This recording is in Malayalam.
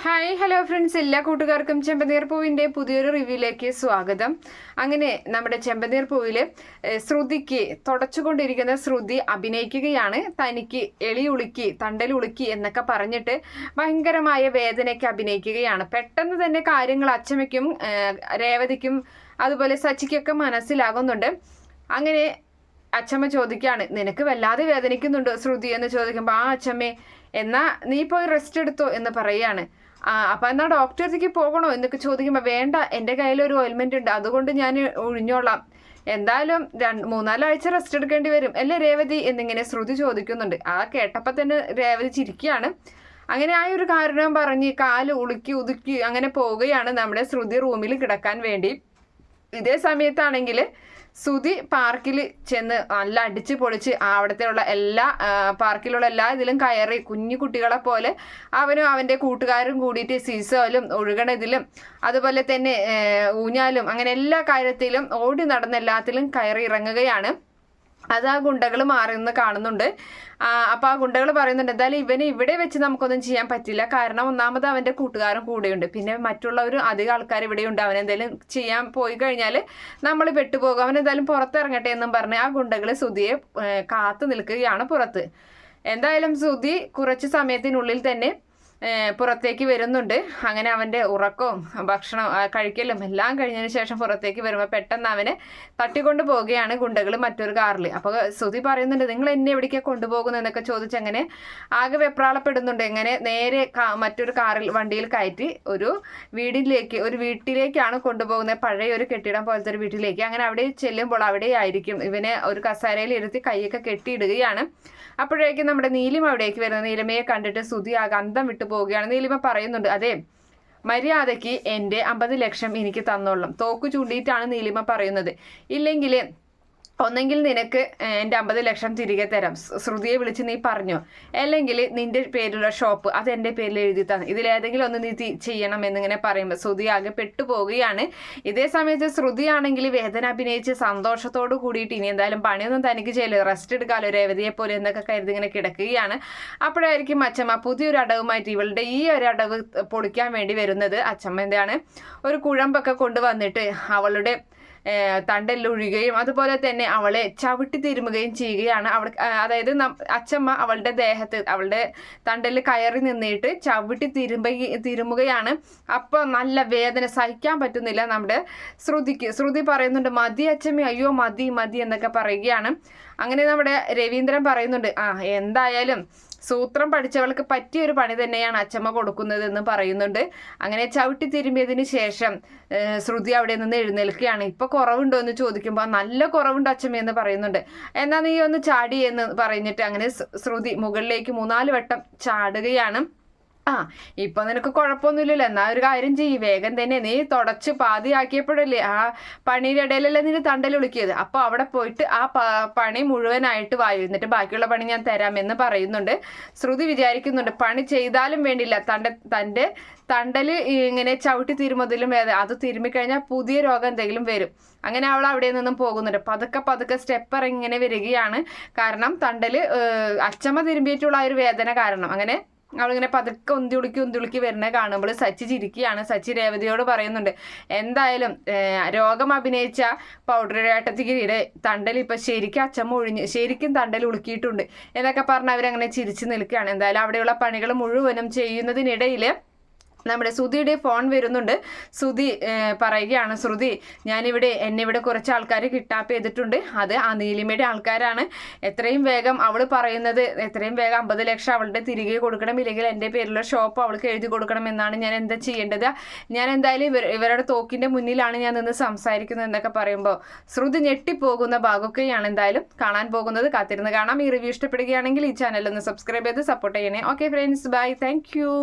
ഹായ് ഹലോ ഫ്രണ്ട്സ്, എല്ലാ കൂട്ടുകാർക്കും ചെമ്പനീർ പൂവിൻ്റെ പുതിയൊരു റിവ്യൂയിലേക്ക് സ്വാഗതം. അങ്ങനെ നമ്മുടെ ചെമ്പനീർ പൂവിൽ ശ്രുതിക്ക് തുടച്ചുകൊണ്ടിരിക്കുന്ന ശ്രുതി അഭിനയിക്കുകയാണ്. തനിക്ക് എളി ഉളുക്കി തണ്ടൽ ഉളുക്കി എന്നൊക്കെ പറഞ്ഞിട്ട് ഭയങ്കരമായ വേദനയ്ക്ക് അഭിനയിക്കുകയാണ്. പെട്ടെന്ന് തന്നെ കാര്യങ്ങൾ അച്ചമ്മയ്ക്കും രേവതിക്കും അതുപോലെ സച്ചിക്കൊക്കെ മനസ്സിലാകുന്നുണ്ട്. അങ്ങനെ അച്ചമ്മ ചോദിക്കുകയാണ്, നിനക്ക് വല്ലാതെ വേദനിക്കുന്നുണ്ടോ ശ്രുതി എന്ന് ചോദിക്കുമ്പോൾ, ആ അച്ചമ്മേ, എന്നാ നീ പോയി റെസ്റ്റ് എടുത്തോ എന്ന് പറയുകയാണ്. അപ്പം എന്നാൽ ഡോക്ടറെ അടുത്തേക്ക് പോകണോ എന്നൊക്കെ ചോദിക്കുമ്പോൾ, വേണ്ട, എൻ്റെ കയ്യിലൊരു ഓയിൽമെൻ്റ് ഉണ്ട്, അതുകൊണ്ട് ഞാൻ ഒഴിഞ്ഞോളാം, എന്തായാലും 3-4 ആഴ്ച റെസ്റ്റ് എടുക്കേണ്ടി വരും അല്ലേ രേവതി എന്നിങ്ങനെ ശ്രുതി ചോദിക്കുന്നുണ്ട്. ആ കേട്ടപ്പോൾ തന്നെ രേവതി ചിരിക്കുകയാണ്. അങ്ങനെ ആ ഒരു കാരണം പറഞ്ഞ് കാല് ഉളുക്കി ഉതുക്കി അങ്ങനെ പോവുകയാണ് നമ്മുടെ ശ്രുതി റൂമിൽ കിടക്കാൻ വേണ്ടി. ഇതേ സമയത്താണെങ്കിൽ ശ്രുതി പാർക്കിൽ ചെന്ന് നല്ല അടിച്ച് പൊളിച്ച് അവിടുത്തെ പാർക്കിലുള്ള എല്ലാ ഇതിലും കയറി കുഞ്ഞു കുട്ടികളെ പോലെ അവനും അവൻ്റെ കൂട്ടുകാരും കൂടിയിട്ട് സീസോയിലും ഒഴുകണതിലും അതുപോലെ തന്നെ ഊഞ്ഞാലും അങ്ങനെ എല്ലാ കാര്യത്തിലും ഓടി നടന്ന എല്ലാത്തിലും കയറി ഇറങ്ങുകയാണ്. അത് ആ ഗുണ്ടകൾ മാറി നിന്ന് കാണുന്നുണ്ട്. അപ്പോൾ ആ ഗുണ്ടകൾ പറയുന്നുണ്ട്, എന്തായാലും ഇവന് ഇവിടെ വെച്ച് നമുക്കൊന്നും ചെയ്യാൻ പറ്റില്ല, കാരണം ഒന്നാമത് അവൻ്റെ കൂട്ടുകാരും കൂടെയുണ്ട്, പിന്നെ മറ്റുള്ളവരും അധികം ആൾക്കാർ ഇവിടെയുണ്ട്, അവനെന്തായാലും ചെയ്യാൻ പോയി കഴിഞ്ഞാൽ നമ്മൾ പെട്ടുപോകും, അവനെന്തായാലും പുറത്തിറങ്ങട്ടെ എന്നും പറഞ്ഞ് ആ ഗുണ്ടകൾ ശ്രുതിയെ കാത്തു നിൽക്കുകയാണ് പുറത്ത്. എന്തായാലും ശ്രുതി കുറച്ച് സമയത്തിനുള്ളിൽ തന്നെ പുറത്തേക്ക് വരുന്നുണ്ട്. അങ്ങനെ അവൻ്റെ ഉറക്കവും ഭക്ഷണം കഴിക്കലും എല്ലാം കഴിഞ്ഞതിന് ശേഷം പുറത്തേക്ക് വരുമ്പോൾ പെട്ടെന്ന് അവനെ തട്ടിക്കൊണ്ട് പോവുകയാണ് ഗുണ്ടകൾ മറ്റൊരു കാറിൽ. അപ്പോൾ ശ്രുതി പറയുന്നുണ്ട്, നിങ്ങൾ എന്നെ എവിടേക്കാണ് കൊണ്ടുപോകുന്നത് എന്നൊക്കെ ചോദിച്ചങ്ങനെ ആകെ വെപ്രാളപ്പെടുന്നുണ്ട്. എങ്ങനെ നേരെ മറ്റൊരു വണ്ടിയിൽ കയറ്റി ഒരു വീട്ടിലേക്കാണ് കൊണ്ടുപോകുന്നത്, പഴയ ഒരു കെട്ടിടം പോലത്തെ ഒരു വീട്ടിലേക്ക്. അങ്ങനെ അവിടെ ചെല്ലുമ്പോൾ അവിടെ ആയിരിക്കും ഇവനെ ഒരു കസേരയിൽ ഇരുത്തി കൈയൊക്കെ കെട്ടിയിടുകയാണ്. അപ്പോഴേക്കും നമ്മുടെ നീലിമ അവിടേക്ക് വരുന്നത്. നീലിമയെ കണ്ടിട്ട് ശ്രുതി ആകെ അന്തം വിട്ടു പോവുകയാണ്. നീലിമ പറയുന്നുണ്ട്, അതെ, മര്യാദയ്ക്ക് എൻ്റെ 50 ലക്ഷം എനിക്ക് തന്നോളാം. തോക്ക് ചൂണ്ടിയിട്ടാണ് നീലിമ പറയുന്നത്. ഇല്ലെങ്കിൽ ഒന്നെങ്കിൽ നിനക്ക് എൻ്റെ 50 ലക്ഷം തിരികെ തരാം, ശ്രുതിയെ വിളിച്ച് നീ പറഞ്ഞോ, അല്ലെങ്കിൽ നിന്റെ പേരിലുള്ള ഷോപ്പ് അത് എൻ്റെ പേരിൽ എഴുതി തന്നെ, ഇതിലേതെങ്കിലും ഒന്ന് നീ ചെയ്യണം എന്നിങ്ങനെ പറയുമ്പോൾ ശ്രുതി ആകെ പെട്ടുപോവുകയാണ്. ഇതേ സമയത്ത് ശ്രുതിയാണെങ്കിൽ വേദന അഭിനയിച്ച് സന്തോഷത്തോട് കൂടിയിട്ട് ഇനി എന്തായാലും പണിയൊന്നും തനിക്ക് ചെയ്യില്ല, റെസ്റ്റ് എടുക്കാമല്ലോ രേവതിയെ പോലെ എന്നൊക്കെ കരുതി ഇങ്ങനെ കിടക്കുകയാണ്. അപ്പോഴായിരിക്കും അച്ചമ്മ പുതിയൊരു അടവുമായിട്ട് ഇവളുടെ ഈ ഒരു അടവ് പൊളിക്കാൻ വേണ്ടി വരുന്നത്. അച്ചമ്മ എന്താണ് ഒരു കുഴമ്പൊക്കെ കൊണ്ടുവന്നിട്ട് അവളുടെ തണ്ടല്ലൊഴുകയും അതുപോലെ തന്നെ അവളെ ചവിട്ടി തിരുമുകയും ചെയ്യുകയാണ്. അതായത് അച്ചമ്മ അവളുടെ ദേഹത്ത് അവളുടെ തണ്ടല് കയറി നിന്നിട്ട് ചവിട്ടി തിരുമുകയാണ്. അപ്പോൾ നല്ല വേദന സഹിക്കാൻ പറ്റുന്നില്ല നമ്മുടെ ശ്രുതിക്ക്. ശ്രുതി പറയുന്നുണ്ട്, മതി അച്ചമ്മ, അയ്യോ മതി മതി എന്നൊക്കെ പറയുകയാണ്. അങ്ങനെ നമ്മുടെ രവീന്ദ്രൻ പറയുന്നുണ്ട്, എന്തായാലും സൂത്രം പഠിച്ചവൾക്ക് പറ്റിയൊരു പണി തന്നെയാണ് അച്ചമ്മ കൊടുക്കുന്നത് എന്ന് പറയുന്നുണ്ട്. അങ്ങനെ ചവിട്ടി തിരുമ്പിയതിന് ശേഷം ശ്രുതി അവിടെ നിന്ന് എഴുന്നേൽക്കുകയാണ്. ഇപ്പൊ കുറവുണ്ടോ എന്ന് ചോദിക്കുമ്പോൾ നല്ല കുറവുണ്ട് അച്ചമ്മ എന്ന് പറയുന്നുണ്ട്. എന്നാ നീ ഒന്ന് ചാടി എന്ന് പറഞ്ഞിട്ട് അങ്ങനെ ശ്രുതി മുകളിലേക്ക് 3-4 വട്ടം ചാടുകയാണ്. ഇപ്പൊ നിനക്ക് കുഴപ്പമൊന്നുമില്ലല്ലോ, എന്നാ ഒരു കാര്യം ചെയ്യ്, വേഗം തന്നെ നീ തുടച്ച് പാതിയാക്കിയപ്പോഴല്ലേ ആ പണിയുടെ ഇടയിലല്ലേ നിന്നെ തണ്ടലൊളുക്കിയത്, അപ്പോൾ അവിടെ പോയിട്ട് ആ പണി മുഴുവനായിട്ട് വായു, എന്നിട്ട് ബാക്കിയുള്ള പണി ഞാൻ തരാമെന്ന് പറയുന്നുണ്ട്. ശ്രുതി വിചാരിക്കുന്നുണ്ട്, പണി ചെയ്താലും വേണ്ടില്ല, തൻ്റെ തണ്ടല് ഇങ്ങനെ ചവിട്ടി തിരുമതിലും അത് തിരുമ്മിക്കഴിഞ്ഞാൽ പുതിയ രോഗം എന്തെങ്കിലും വരും. അങ്ങനെ അവൾ അവിടെ നിന്നും പോകുന്നുണ്ട്. പതുക്കെ സ്റ്റെപ്പർ ഇങ്ങനെ വരികയാണ്. കാരണം തണ്ടല് അച്ചമ്മ തിരുമ്പിയിട്ടുള്ള ഒരു വേദന കാരണം. അങ്ങനെ അവളിങ്ങനെ പതുക്കെ ഉന്തി ഉളുക്കി വരുന്നത് കാണുമ്പോൾ സച്ചി ചിരിക്കുകയാണ്. സച്ചി രേവതിയോട് പറയുന്നുണ്ട്, എന്തായാലും രോഗം അഭിനയിച്ച പൗഡറേട്ടത്തിക്കിടെ തണ്ടൽ ഇപ്പം ശരിക്കും അച്ചമ്മ ശരിക്കും തണ്ടൽ ഉളുക്കിയിട്ടുണ്ട് എന്നൊക്കെ പറഞ്ഞ് അവരങ്ങനെ ചിരിച്ചു നിൽക്കുകയാണ്. എന്തായാലും അവിടെയുള്ള പണികൾ മുഴുവനും ചെയ്യുന്നതിനിടയിൽ നമ്മുടെ ശ്രുതിയുടെ ഫോൺ വരുന്നുണ്ട്. ശ്രുതി പറയുകയാണ്, ശ്രുതി എന്നെ ഇവിടെ കുറച്ച് ആൾക്കാർ കിഡ്നാപ്പ് ചെയ്തിട്ടുണ്ട്, അത് ആ നീലിമയുടെ ആൾക്കാരാണ്, എത്രയും വേഗം അവൾ പറയുന്നത് എത്രയും വേഗം 50 ലക്ഷം അവളുടെ തിരികെ കൊടുക്കണം, ഇല്ലെങ്കിൽ എൻ്റെ പേരിലുള്ള ഷോപ്പ് അവൾക്ക് എഴുതി കൊടുക്കണം എന്നാണ്. ഞാൻ എന്താ ചെയ്യേണ്ടത്? ഞാൻ എന്തായാലും ഇവരുടെ തോക്കിൻ്റെ മുന്നിലാണ് ഞാൻ നിന്ന് സംസാരിക്കുന്നത് എന്നൊക്കെ പറയുമ്പോൾ ശ്രുതി ഞെട്ടിപ്പോകുന്ന ഭാഗമൊക്കെയാണ് എന്തായാലും കാണാൻ പോകുന്നത്. കാത്തിരുന്ന് കാണാം. ഈ റിവ്യൂ ഇഷ്ടപ്പെടുകയാണെങ്കിൽ ഈ ചാനൽ ഒന്ന് സബ്സ്ക്രൈബ് ചെയ്ത് സപ്പോർട്ട് ചെയ്യണേ. Okay friends, bye, thank U.